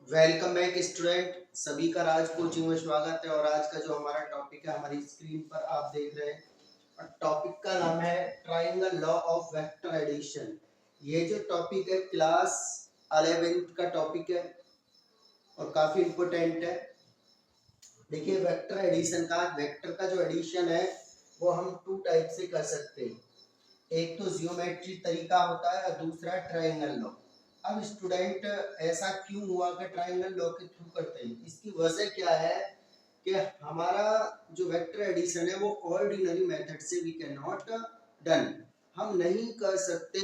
Welcome back student. सभी का राज coaching में स्वागत है। और आज का जो हमारा टॉपिक है हमारी स्क्रीन पर आप देख रहे हैं, और टॉपिक का नाम है triangle law of vector addition. ये जो टॉपिक है क्लास 11th का टॉपिक है और काफी इम्पोर्टेंट है। देखिए, वेक्टर एडिशन का वेक्टर का जो एडिशन है वो हम टू टाइप से कर सकते हैं। एक तो जियोमेट्री तरीका होता है और दूसरा ट्राइंगल लॉ। अब स्टूडेंट, ऐसा क्यों हुआ कि ट्राइंगल लॉ के थ्रू करते हैं? इसकी वजह क्या है कि हमारा जो वेक्टर एडिशन है वो ऑर्डिनरी मेथड से वी कैन नॉट डन, हम नहीं कर सकते।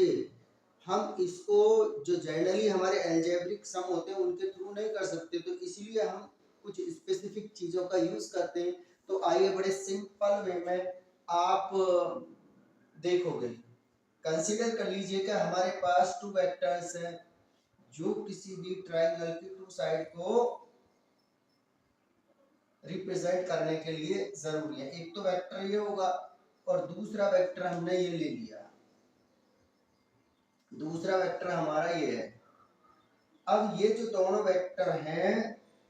हम इसको जो जनरली हमारे अलजेब्रिक सम होते हैं उनके थ्रू नहीं कर सकते, तो इसलिए हम कुछ स्पेसिफिक चीजों का यूज करते हैं। तो आइए बड़े सिंपल वे में आप देखोगे। कंसीडर कर लीजिए कि हमारे पास टू वेक्टर्स हैं जो किसी भी ट्राइंगल की टू साइड को रिप्रेजेंट करने के लिए जरूरी है। एक तो वेक्टर ये होगा और दूसरा वेक्टर हमने ये ले लिया, दूसरा वेक्टर हमारा ये है। अब ये जो दोनों वेक्टर हैं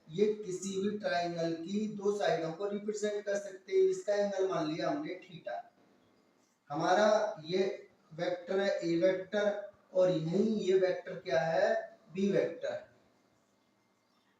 ये किसी भी ट्राइंगल की दो साइडों को रिप्रेजेंट कर सकते हैं। इसका एंगल मान लिया हमने थीटा। हमारा ये वेक्टर है ए वेक्टर और यही ये वेक्टर क्या है, बी वेक्टर।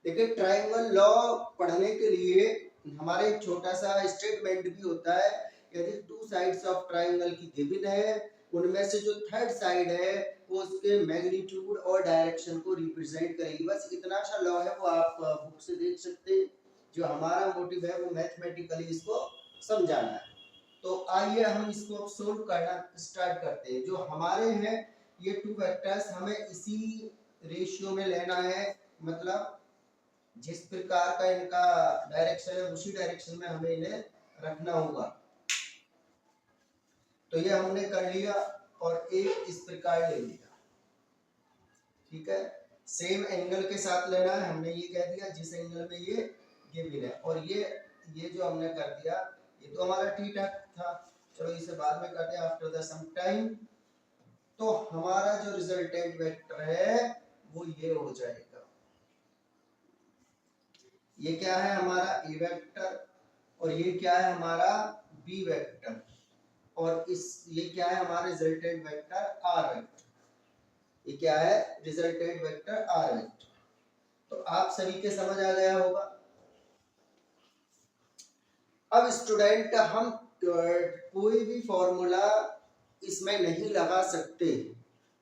देखिए, ट्राइंगल लॉ पढ़ने के लिए हमारे एक छोटा सा स्टेटमेंट भी होता है। यदि टू साइड्स ऑफ ट्राइंगल की गिवन है, उनमें से जो थर्ड साइड है वो उसके मैग्नीट्यूड और डायरेक्शन को रिप्रेजेंट करेगी। बस इतना सा लॉ है, वो आप बुक से देख सकते हैं। जो हमारा मोटिव है वो मैथमेटिकली इसको समझाना है। तो आइए हम इसको अब सोल्व करना स्टार्ट करते हैं। जो हमारे हैं ये टू वेक्टर्स, हमें इसी रेशियो में लेना है। मतलब जिस प्रकार का इनका डायरेक्शन है उसी डायरेक्शन में हमें इन्हें रखना होगा। तो ये हमने कर लिया और एक इस प्रकार ले लिया। ठीक है, सेम एंगल के साथ लेना है। हमने ये कह दिया जिस एंगल में ये गिवन है, और ये जो हमने कर दिया ये तो हमारा थीटा था। चलो इसे बाद में करते हैं आफ्टर द सम टाइम। तो हमारा जो रिजल्टेंट वेक्टर है वो ये हो जाएगा। ये क्या है हमारा ए वेक्टर और ये क्या है हमारा बी वेक्टर, और ये क्या है हमारा रिजल्टेंट वेक्टर आर वेक्टर। ये क्या है रिजल्टेंट वेक्टर आर वेक्टर। तो आप सभी के समझ आ गया होगा। अब स्टूडेंट, हम कोई भी फॉर्मूला इसमें नहीं लगा सकते।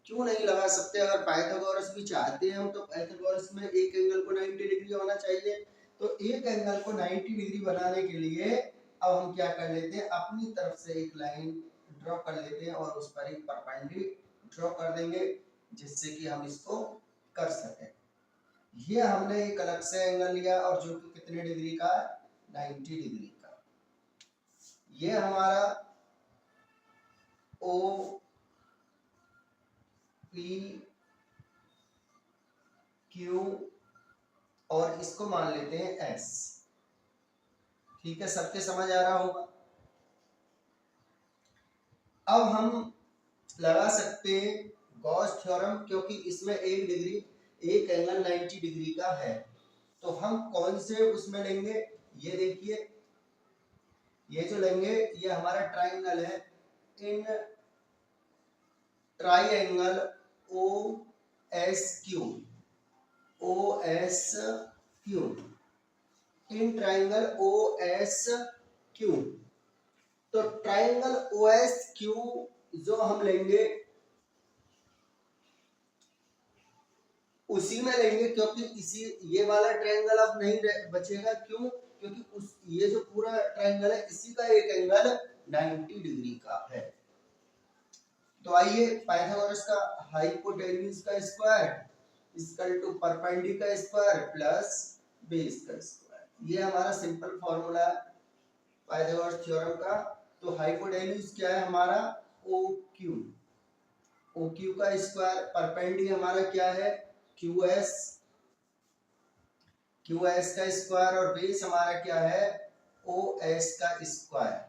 क्यों नहीं लगा सकते? अगर पाइथागोरस भी चाहते हैं हम, तो पाइथागोरस में एक एंगल को 90 डिग्री होना चाहिए। तो एक एंगल को 90 डिग्री बनाने के लिए अब हम क्या कर लेते हैं, अपनी तरफ से एक लाइन ड्रॉ कर लेते हैं और उस पर एक परपेंडिकुलर ड्रॉ कर देंगे, जिससे कि हम इसको कर सकें। ये हमने एक अलग से एंगल लिया और जो कि कितने डिग्री का, 90 डिग्री का। ये हमारा ओ पी क्यू और इसको मान लेते हैं एस। ठीक है, सबके समझ आ रहा होगा। अब हम लगा सकते हैं गॉस थ्योरम, क्योंकि इसमें एक एंगल 90 डिग्री का है। तो हम कौन से उसमें लेंगे, ये देखिए, ये जो लेंगे ये हमारा ट्राइंगल है। In triangle O S Q, O S Q, in triangle O S Q. तो ट्राइंगल ओ एस क्यू जो हम लेंगे उसी में लेंगे, क्योंकि इसी ये वाला ट्रायंगल अब नहीं बचेगा। क्यों? क्योंकि उस ये जो पूरा ट्रायंगल है इसी का एक एंगल 90 डिग्री का है। तो आइए, पाइथागोरस का हाइपोटेन्यूज का square equal to perpendicular square plus base का स्क्वायर, ये हमारा सिंपल फॉर्मूला है पाइथागोरस थ्योरम का। तो हाइपोटेन्यूज क्या है हमारा, ओ क्यू, ओ क्यू का स्क्वायर, परपेंडिकुलर हमारा क्या है, क्यू एस, क्यू एस का स्क्वायर, और बेस हमारा क्या है, ओ एस का स्क्वायर।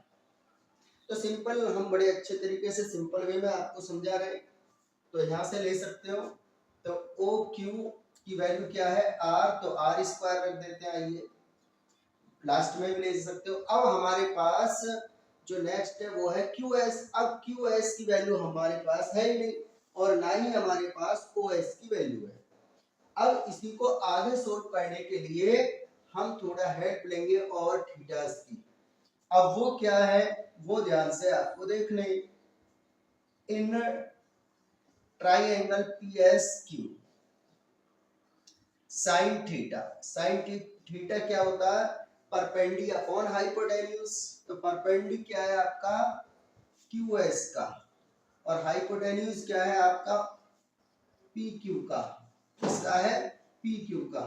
तो सिंपल, हम बड़े अच्छे तरीके से सिंपल वे में आपको समझा रहे, तो यहां से ले सकते हो। तो ओ क्यू की वैल्यू क्या है r, तो r स्क्वायर रख देते हैं, आइए लास्ट में भी ले सकते हो। अब हमारे पास जो नेक्स्ट है वो है QS। अब QS की वैल्यू हमारे पास है ही नहीं और ना ही हमारे पास OS की वैल्यू है। अब इसी को आगे सोल्व करने के लिए हम थोड़ा हेल्प लेंगे और थीटास की। अब वो क्या है वो ध्यान से आपको देखना है। In triangle PSQ sine theta, sine theta क्या होता है, परपेंडी अपॉन हाइपोटेन्यूज। तो परपेंडी क्या है आपका QS का और हाइपोटेन्यूज क्या है आपका PQ का, किसका है PQ का।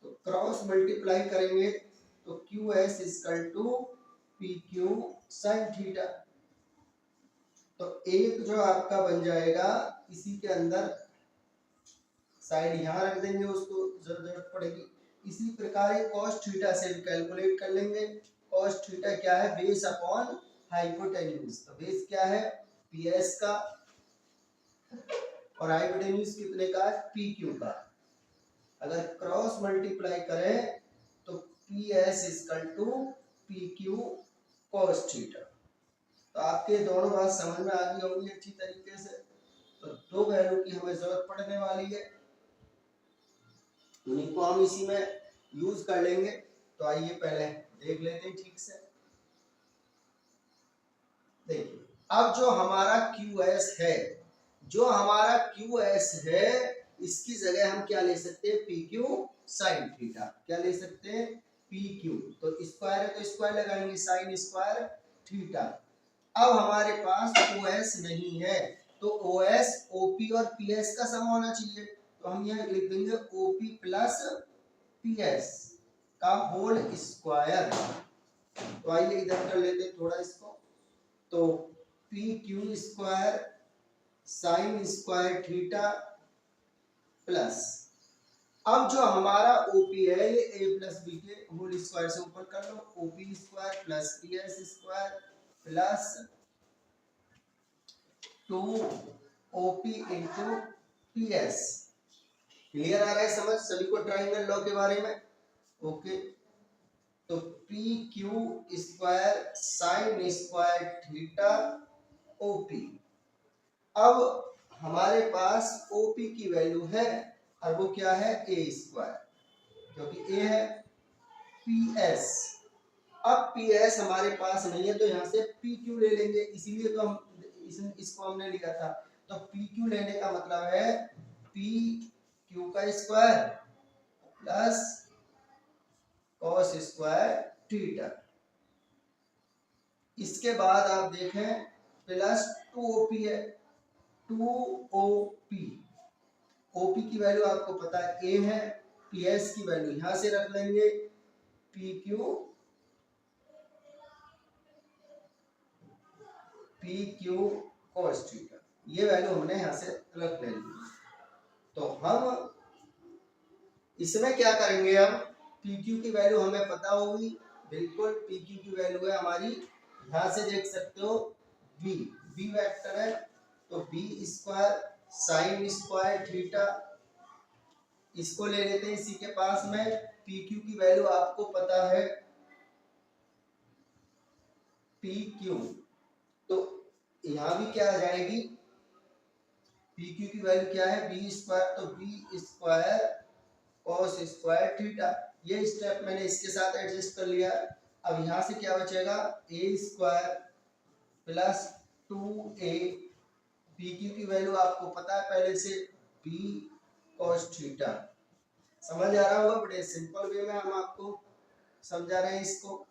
तो क्रॉस मल्टीप्लाई करेंगे तो QS equal to PQ sine theta. तो एक जो आपका बन जाएगा इसी के अंदर साइड यहाँ रख देंगे, उसको जरूरत पड़ेगी। इसी प्रकार cos थीटा से भी कैलकुलेट कर लेंगे। cos थीटा क्या है बेस अपॉन हाइपोटेन्यूज। तो बेस क्या है PS का और हाइपोटेन्यूज कितने का है PQ का। अगर क्रॉस मल्टीप्लाई करें तो PS equal to PQ cos theta. तो आपके दोनों बात समझ में आ गई होंगी अच्छी तरीके से। तो दो वैल्यू की हमें जरूरत पड़ने वाली है, उन्हीं को हम इसी में यूज कर लेंगे। तो आइए पहले देख लेते हैं ठीक से। देखिए अब जो हमारा QS है, जो हमारा QS है इसकी जगह हम क्या ले सकते हैं PQ साइन थीटा। क्या ले सकते हैं PQ, तो स्क्वायर है तो स्क्वायर लगाएंगे साइन स्क्वायर थीटा। अब हमारे पास OS नहीं है तो OS OP और PS का सम होना चाहिए। तो हम यहाँ लिख देंगे OP प्लस PS का होल स्क्वायर। तो आइए इधर कर लेते हैं थोड़ा इसको। तो PQ square sine square theta plus, अब जो हमारा OP है ये A प्लस बी के होल स्क्वायर से ऊपर कर लो, OP square plus PS square plus 2OP into PS। Clear आ रहा है समझ सभी को ट्राइंगल लॉ के बारे में? ओके, तो PQ square sine square theta OP। अब हमारे पास OP की वैल्यू है और वो क्या है A स्क्वायर, क्योंकि A है PS। अब PS हमारे पास नहीं है तो यहाँ से PQ ले लेंगे, इसीलिए तो हम इसको हमने लिखा था। तो PQ लेने का मतलब है PQ का square plus cos square theta. इसके बाद आप देखें प्लस 2OP है, 2OP। OP की वैल्यू आपको पता है A है, PS की वैल्यू यहां से रख लेंगे PQ cos थीटा। ये वैल्यू हमने यहां से रख ले ली। तो हम इसमें क्या करेंगे, अब PQ की वैल्यू हमें पता होगी बिल्कुल। PQ की वैल्यू है हमारी, यहां से देख सकते हो B वेक्टर है तो B square sine square theta, इसको ले लेते हैं इसी के पास में। PQ की वैल्यू आपको पता है PQ, तो यहां भी क्या आ जाएगी PQ की वैल्यू क्या है B स्क्वायर, तो B square cos square theta. ये स्टेप मैंने इसके साथ एडजस्ट कर लिया। अब यहां से क्या बचेगा A square plus 2A, PQ की वैल्यू आपको पता है पहले से B cos थीटा। समझ आ रहा होगा, बड़े सिंपल वे में हम आपको समझा रहे हैं इसको।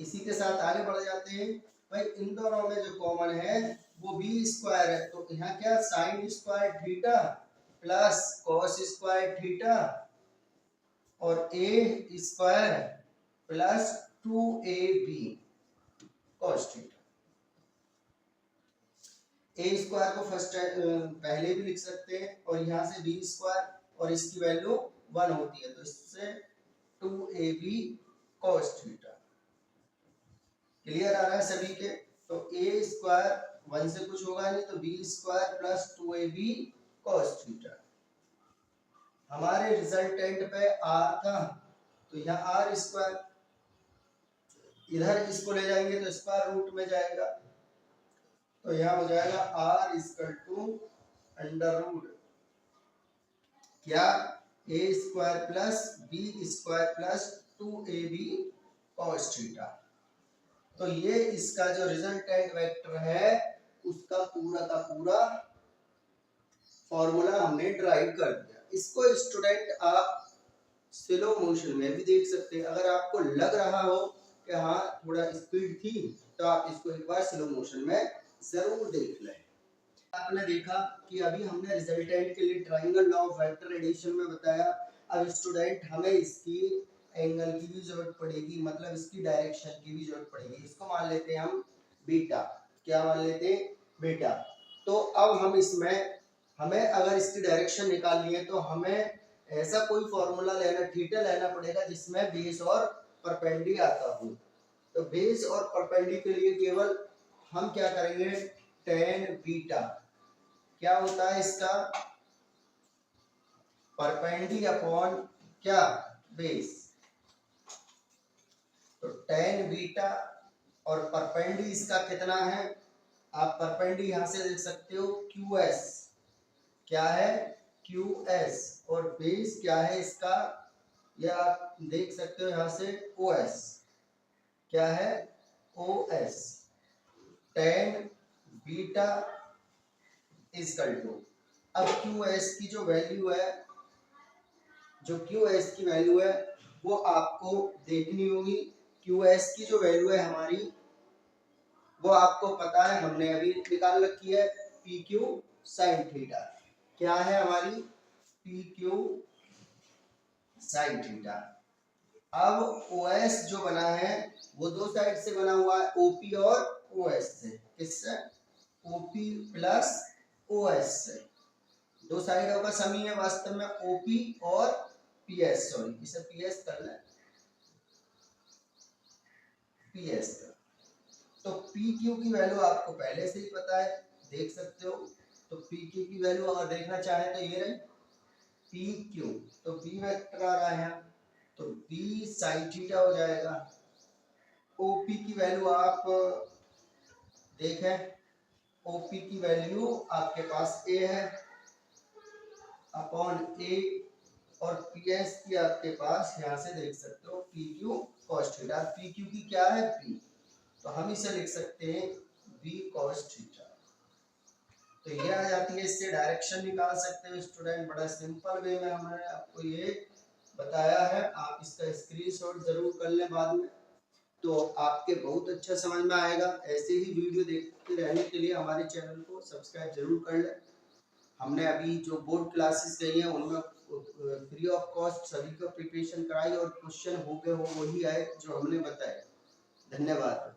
इसी के साथ आगे बढ़ जाते हैं। भाई इन दोनों में जो कॉमन है वो B स्क्वायर है, तो यहाँ क्या sign square theta plus cos square theta और A square plus 2AB cos theta. A square को फर्स्ट पहले भी लिख सकते हैं और यहाँ से B स्क्वायर और इसकी वैल्यू 1 होती है तो इससे 2AB cos थीटा। क्लियर आ रहा है सभी के? तो A स्क्वायर 1 से कुछ होगा नहीं तो B square plus 2AB cos theta. हमारे रिजल्टेंट पे r था, तो यहाँ आर स्क्वायर, इधर इसको ले जाएंगे तो स्क्वायर रूट में जाएगा, तो यहाँ हो जाएगा r equal to under root क्या a square plus b square plus 2ab cos theta. तो ये इसका जो रिजल्टेंट वेक्टर है उसका पूरा का पूरा फॉर्मूला हमने ड्राइव कर दिया। इसको स्टूडेंट आप स्लो मोशन में भी देख सकते हैं। अगर आपको लग रहा हो कि हाँ थोड़ा स्पीड थी, तो आप इसको एक बार स्लो मोशन में जरूर देख लें। आपने देखा कि अभी हमने रिजल्टेंट के लिए triangle law of vector addition में बताया। अब स्टूडेंट हमें इसकी एंगल की भी जरूरत पड़ेगी, मतलब इसकी डायरेक्शन की भी जरूरत पड़ेगी। इसको मान लेते हैं हम बीटा। क्या मान लेते हैं? बीटा। तो अब हम इसमें हमें अगर इसकी डायरेक्शन निकालनी है तो हमें ऐसा कोई फॉर्मूला लेना, थीटा लेना पड़ेगा जिसमें बेस और परपेंडी आता हो। तो बेस और परपेंडी के लिए केवल हम क्या करेंगे, टेन बीटा क्या होता है इसका, परपेंडी अपॉन क्या, बेस। तो टेन बीटा और परपेंडी इसका कितना है, आप परपेंडी यहां से देख सकते हो QS, क्या है QS, और बेस क्या है इसका, यह आप देख सकते हो यहां से OS, क्या है OS। Tan beta equal to, अब QS की जो वैल्यू है, जो QS की वैल्यू है वो आपको देखनी होगी। QS की जो वैल्यू है हमारी वो आपको पता है, हमने अभी निकाल रखी है, PQ sin थीटा। क्या है हमारी PQ sin थीटा। अब OS जो बना है वो दो साइड से बना हुआ है, OP और OS से। किससे? OP प्लस OS से। दो साइडों का सम ही है वास्तव में OP और PS, सॉरी इसे PS कर लें, PS का। तो PQ की वैल्यू आपको पहले से ही पता है, देख सकते हो। तो PQ की वैल्यू अगर देखना चाहे तो ये रही PQ, तो B वेक्टर आ रहा है यहाँ, तो B sin थीटा हो जाएगा। OP की वैल्यू आप देखें, OP की वैल्यू आपके पास A है अपॉन A, और PS की आपके पास यहाँ से देख सकते हो PQ cos थीटा। PQ की क्या है P, तो हम इसे लिख सकते हैं B cos थीटा। तो ये आ जाती है, इससे डायरेक्शन निकाल सकते हो स्टूडेंट। बड़ा सिंपल वे में हमने आपको ये बताया है, आप इसका स्क्रीनशॉट जरूर कर लें बाद में, तो आपके बहुत अच्छा समझ में आएगा। ऐसे ही वीडियो देखते रहने के लिए हमारे चैनल को सब्सक्राइब जरूर कर लें। हमने अभी जो बोर्ड क्लासेस गई हैं उनमें फ्री ऑफ कॉस्ट सभी का प्रिपरेशन कराई, और क्वेश्चन हो गए हो वही आए जो हमने बताए। धन्यवाद।